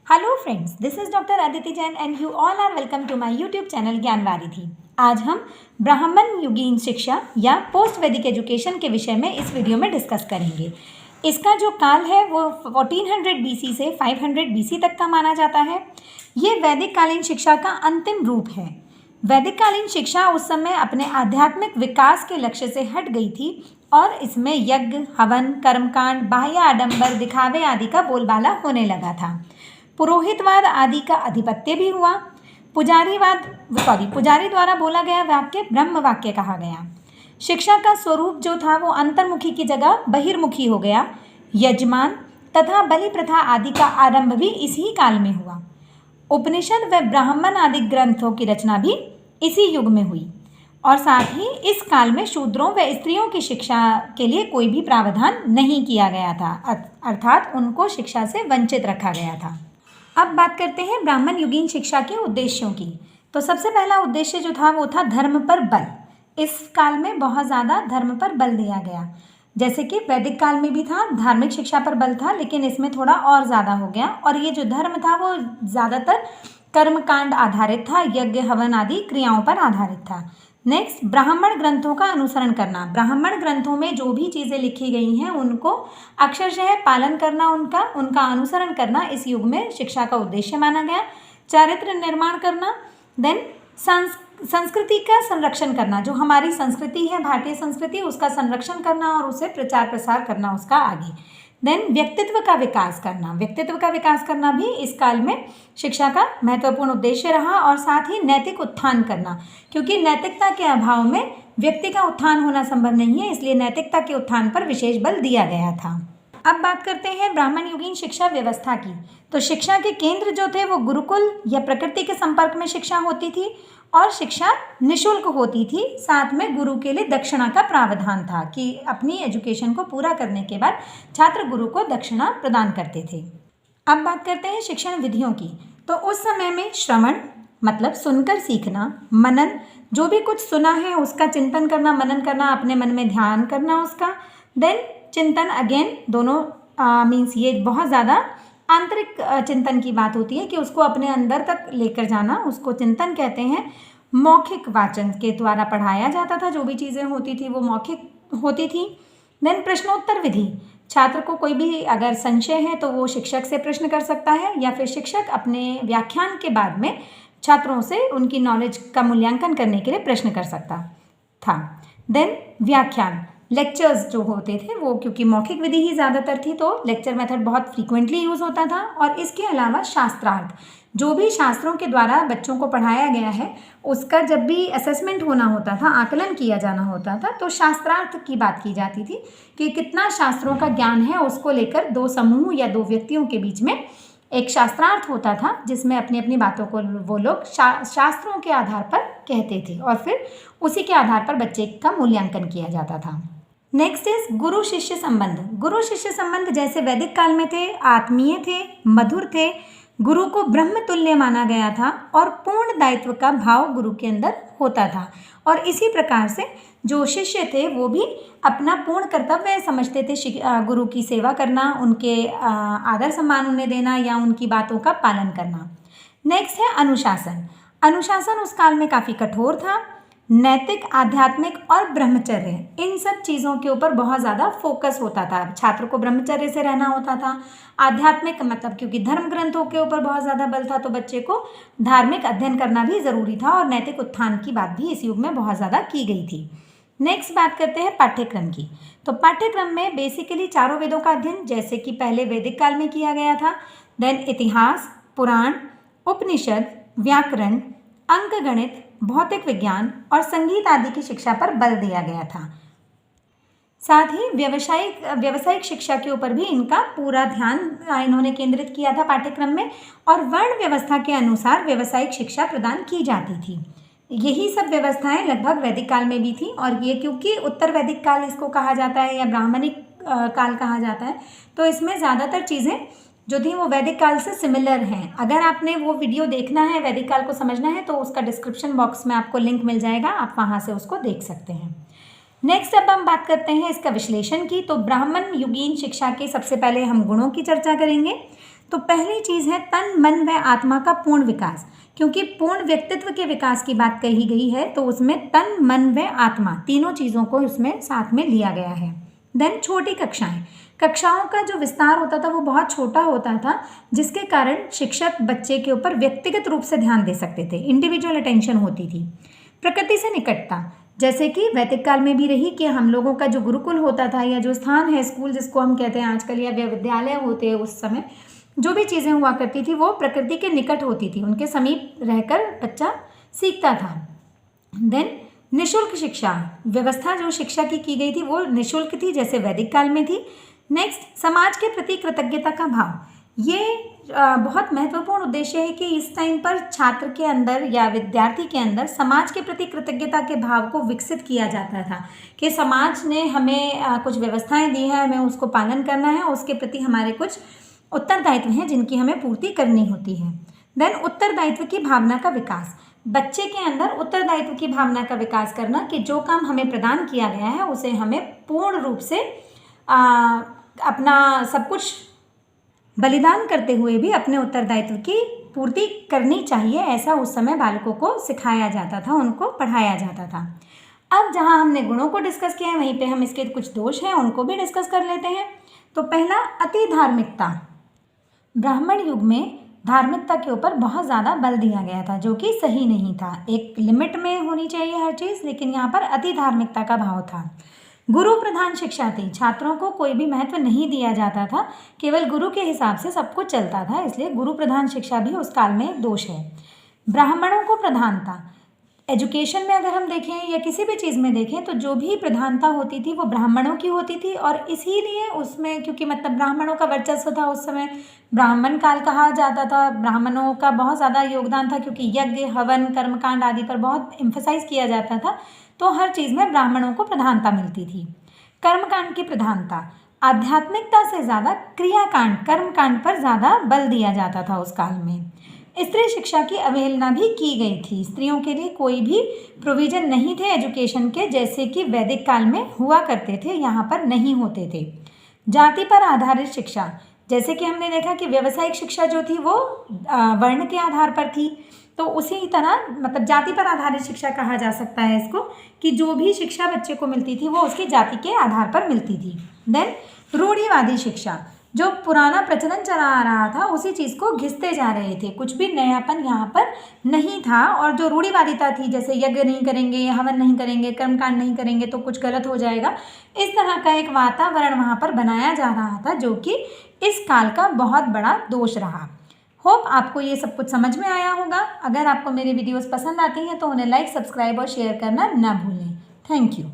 Hello friends, this is doctor Aditi Jain and you all are welcome to my YouTube channel Gyanvaridhi. आज हम ब्राह्मण युगीन शिक्षा या पोस्ट वैदिक एजुकेशन के विषय में इस वीडियो में डिस्कस करेंगे। इसका जो काल है वो 1400 BC से 500 BC तक का माना जाता है। ये वैदिक कालीन शिक्षा का अंतिम रूप है। वैदिक कालीन शिक्षा उस समय अपने आध्यात्मिक विकास के लक्ष्य से हट गई थी और इसमें यज्ञ, हवन, कर्मकांड, बाह्य आडंबर, दिखावे आदि का बोलबाला होने लगा था। पुरोहितवाद आदि का आधिपत्य भी हुआ। पुजारी द्वारा बोला गया वाक्य ब्रह्म वाक्य कहा गया। शिक्षा का स्वरूप जो था वो अंतर्मुखी की जगह बहिर्मुखी हो गया। यजमान तथा बलि प्रथा आदि का आरंभ भी इसी काल में हुआ। उपनिषद व ब्राह्मण आदि ग्रंथों की रचना भी इसी युग में हुई और साथ ही इस काल में शूद्रों व स्त्रियों की शिक्षा के लिए कोई भी प्रावधान नहीं किया गया था, अर्थात उनको शिक्षा से वंचित रखा गया था। अब बात करते हैं ब्राह्मण युगीन शिक्षा के उद्देश्यों की। तो सबसे पहला उद्देश्य जो था वो था धर्म पर बल। इस काल में बहुत ज़्यादा धर्म पर बल दिया गया। जैसे कि वैदिक काल में भी था, धार्मिक शिक्षा पर बल था, लेकिन इसमें थोड़ा और ज़्यादा हो गया। और ये जो धर्म था वो ज़्यादातर कर्मकांड आधारित था, यज्ञ, हवन आदि क्रियाओं पर आधारित था। नेक्स्ट, ब्राह्मण ग्रंथों का अनुसरण करना। ब्राह्मण ग्रंथों में जो भी चीज़ें लिखी गई हैं उनको अक्षरशः पालन करना, उनका अनुसरण करना इस युग में शिक्षा का उद्देश्य माना गया। चारित्र निर्माण करना। देन संस्कृति का संरक्षण करना, जो हमारी संस्कृति है, भारतीय संस्कृति, उसका संरक्षण करना और उसे प्रचार प्रसार करना उसका आगे। देन व्यक्तित्व का विकास करना। व्यक्तित्व का विकास करना भी इस काल में शिक्षा का महत्वपूर्ण उद्देश्य रहा। और साथ ही नैतिक उत्थान करना, क्योंकि नैतिकता के अभाव में व्यक्ति का उत्थान होना संभव नहीं है, इसलिए नैतिकता के उत्थान पर विशेष बल दिया गया था। अब बात करते हैं ब्राह्मण युगीन शिक्षा व्यवस्था की। तो शिक्षा के केंद्र जो थे वो गुरुकुल या प्रकृति के संपर्क में शिक्षा होती थी और शिक्षा निःशुल्क होती थी। साथ में गुरु के लिए दक्षिणा का प्रावधान था कि अपनी एजुकेशन को पूरा करने के बाद छात्र गुरु को दक्षिणा प्रदान करते थे। अब बात करते हैं शिक्षण विधियों की। तो उस समय में श्रवण मतलब सुनकर सीखना, मनन जो भी कुछ सुना है उसका चिंतन करना, मनन करना, अपने मन में ध्यान करना उसका। देन चिंतन, अगेन दोनों मीन्स ये बहुत ज़्यादा आंतरिक चिंतन की बात होती है कि उसको अपने अंदर तक लेकर जाना, उसको चिंतन कहते हैं। मौखिक वाचन के द्वारा पढ़ाया जाता था, जो भी चीज़ें होती थी वो मौखिक होती थी। देन प्रश्नोत्तर विधि, छात्र को कोई भी अगर संशय है तो वो शिक्षक से प्रश्न कर सकता है या फिर शिक्षक अपने व्याख्यान के बाद में छात्रों से उनकी नॉलेज का मूल्यांकन करने के लिए प्रश्न कर सकता था। देन व्याख्यान, लेक्चर्स जो होते थे वो क्योंकि मौखिक विधि ही ज़्यादातर थी तो लेक्चर मेथड बहुत फ्रीक्वेंटली यूज़ होता था। और इसके अलावा शास्त्रार्थ, जो भी शास्त्रों के द्वारा बच्चों को पढ़ाया गया है उसका जब भी असेसमेंट होना होता था, आकलन किया जाना होता था, तो शास्त्रार्थ की बात की जाती थी कि कितना शास्त्रों का ज्ञान है, उसको लेकर दो समूह या दो व्यक्तियों के बीच में एक शास्त्रार्थ होता था जिसमें अपनी अपनी बातों को वो लोग शास्त्रों के आधार पर कहते थे और फिर उसी के आधार पर बच्चे का मूल्यांकन किया जाता था। नेक्स्ट इज गुरु शिष्य संबंध। गुरु शिष्य संबंध जैसे वैदिक काल में थे, आत्मीय थे, मधुर थे। गुरु को ब्रह्म तुल्य माना गया था और पूर्ण दायित्व का भाव गुरु के अंदर होता था। और इसी प्रकार से जो शिष्य थे वो भी अपना पूर्ण कर्तव्य समझते थे गुरु की सेवा करना, उनके आदर सम्मान उन्हें देना या उनकी बातों का पालन करना। नेक्स्ट है अनुशासन। अनुशासन उस काल में काफ़ी कठोर था। नैतिक, आध्यात्मिक और ब्रह्मचर्य, इन सब चीज़ों के ऊपर बहुत ज़्यादा फोकस होता था। छात्र को ब्रह्मचर्य से रहना होता था। आध्यात्मिक मतलब क्योंकि धर्म ग्रंथों के ऊपर बहुत ज़्यादा बल था तो बच्चे को धार्मिक अध्ययन करना भी ज़रूरी था और नैतिक उत्थान की बात भी इस युग में बहुत ज़्यादा की गई थी। नेक्स्ट बात करते हैं पाठ्यक्रम की। तो पाठ्यक्रम में बेसिकली चारों वेदों का अध्ययन जैसे कि पहले वैदिक काल में किया गया था। देन इतिहास, पुराण, उपनिषद, व्याकरण, अंकगणित, भौतिक विज्ञान और संगीत आदि की शिक्षा पर बल दिया गया था। साथ ही व्यावसायिक शिक्षा के ऊपर भी इनका पूरा ध्यान इन्होंने केंद्रित किया था पाठ्यक्रम में। और वर्ण व्यवस्था के अनुसार व्यावसायिक शिक्षा प्रदान की जाती थी। यही सब व्यवस्थाएं लगभग वैदिक काल में भी थी। और ये क्योंकि उत्तर वैदिक काल इसको कहा जाता है या ब्राह्मणिक काल कहा जाता है तो इसमें ज़्यादातर चीज़ें जो थी वो वैदिक काल से सिमिलर हैं। अगर आपने वो वीडियो देखना है, वैदिक काल को समझना है, तो उसका डिस्क्रिप्शन बॉक्स में आपको लिंक मिल जाएगा, आप वहाँ से उसको देख सकते हैं। नेक्स्ट अब हम बात करते हैं इसका विश्लेषण की। तो ब्राह्मण युगीन शिक्षा के सबसे पहले हम गुणों की चर्चा करेंगे। तो पहली चीज़ है तन मन व आत्मा का पूर्ण विकास, क्योंकि पूर्ण व्यक्तित्व के विकास की बात कही गई है तो उसमें तन मन व आत्मा तीनों चीज़ों को उसमें साथ में लिया गया है। देन छोटी कक्षाएं, कक्षाओं का जो विस्तार होता था वो बहुत छोटा होता था, जिसके कारण शिक्षक बच्चे के ऊपर व्यक्तिगत रूप से ध्यान दे सकते थे, इंडिविजुअल अटेंशन होती थी। प्रकृति से निकटता, जैसे कि वैदिक काल में भी रही कि हम लोगों का जो गुरुकुल होता था या जो स्थान है स्कूल जिसको हम कहते हैं आजकल या विद्यालय होते हैं, उस समय जो भी चीज़ें हुआ करती थी वो प्रकृति के निकट होती थी, उनके समीप रहकर बच्चा सीखता था। देन निशुल्क शिक्षा व्यवस्था जो शिक्षा की गई थी वो निशुल्क थी, जैसे वैदिक काल में थी। नेक्स्ट समाज के प्रति कृतज्ञता का भाव, ये बहुत महत्वपूर्ण उद्देश्य है कि इस टाइम पर छात्र के अंदर या विद्यार्थी के अंदर समाज के प्रति कृतज्ञता के भाव को विकसित किया जाता था कि समाज ने हमें कुछ व्यवस्थाएं दी है, हमें उसको पालन करना है, उसके प्रति हमारे कुछ उत्तरदायित्व हैं जिनकी हमें पूर्ति करनी होती है। देन उत्तरदायित्व की भावना का विकास, बच्चे के अंदर उत्तरदायित्व की भावना का विकास करना कि जो काम हमें प्रदान किया गया है उसे हमें पूर्ण रूप से अपना सब कुछ बलिदान करते हुए भी अपने उत्तरदायित्व की पूर्ति करनी चाहिए, ऐसा उस समय बालकों को सिखाया जाता था, उनको पढ़ाया जाता था। अब जहाँ हमने गुणों को डिस्कस किया है वहीं पे हम इसके कुछ दोष हैं उनको भी डिस्कस कर लेते हैं। तो पहला अति धार्मिकता, ब्राह्मण युग में धार्मिकता के ऊपर बहुत ज़्यादा बल दिया गया था जो कि सही नहीं था, एक लिमिट में होनी चाहिए हर चीज़, लेकिन यहाँ पर अति धार्मिकता का भाव था। गुरु प्रधान शिक्षा थी, छात्रों को कोई भी महत्व नहीं दिया जाता था, केवल गुरु के हिसाब से सब कुछ चलता था, इसलिए गुरु प्रधान शिक्षा भी उस काल में एक दोष है। ब्राह्मणों को प्रधानता, एजुकेशन में अगर हम देखें या किसी भी चीज़ में देखें तो जो भी प्रधानता होती थी वो ब्राह्मणों की होती थी, और इसीलिए उसमें क्योंकि मतलब ब्राह्मणों का वर्चस्व था उस समय, ब्राह्मण काल कहा जाता था, ब्राह्मणों का बहुत ज़्यादा योगदान था क्योंकि यज्ञ हवन कर्मकांड आदि पर बहुत एम्फेसाइज किया जाता था, तो हर चीज़ में ब्राह्मणों को प्रधानता मिलती थी। कर्मकांड की प्रधानता, आध्यात्मिकता से ज़्यादा क्रियाकांड कर्मकांड पर ज़्यादा बल दिया जाता था उस काल में। स्त्री शिक्षा की अवहेलना भी की गई थी, स्त्रियों के लिए कोई भी प्रोविज़न नहीं थे एजुकेशन के, जैसे कि वैदिक काल में हुआ करते थे, यहाँ पर नहीं होते थे। जाति पर आधारित शिक्षा, जैसे कि हमने देखा कि व्यावसायिक शिक्षा जो थी वो वर्ण के आधार पर थी, तो उसी तरह मतलब जाति पर आधारित शिक्षा कहा जा सकता है इसको, कि जो भी शिक्षा बच्चे को मिलती थी वो उसकी जाति के आधार पर मिलती थी। देन रूढ़िवादी शिक्षा, जो पुराना प्रचलन चला आ रहा था उसी चीज़ को घिसते जा रहे थे, कुछ भी नयापन यहाँ पर नहीं था, और जो रूढ़िवादिता थी जैसे यज्ञ नहीं करेंगे, हवन नहीं करेंगे, कर्मकांड नहीं करेंगे तो कुछ गलत हो जाएगा, इस तरह का एक वातावरण वहाँ पर बनाया जा रहा था जो कि इस काल का बहुत बड़ा दोष रहा। होप आपको ये सब कुछ समझ में आया होगा। अगर आपको मेरी वीडियोस पसंद आती हैं तो उन्हें लाइक सब्सक्राइब और शेयर करना ना भूलें। Thank you.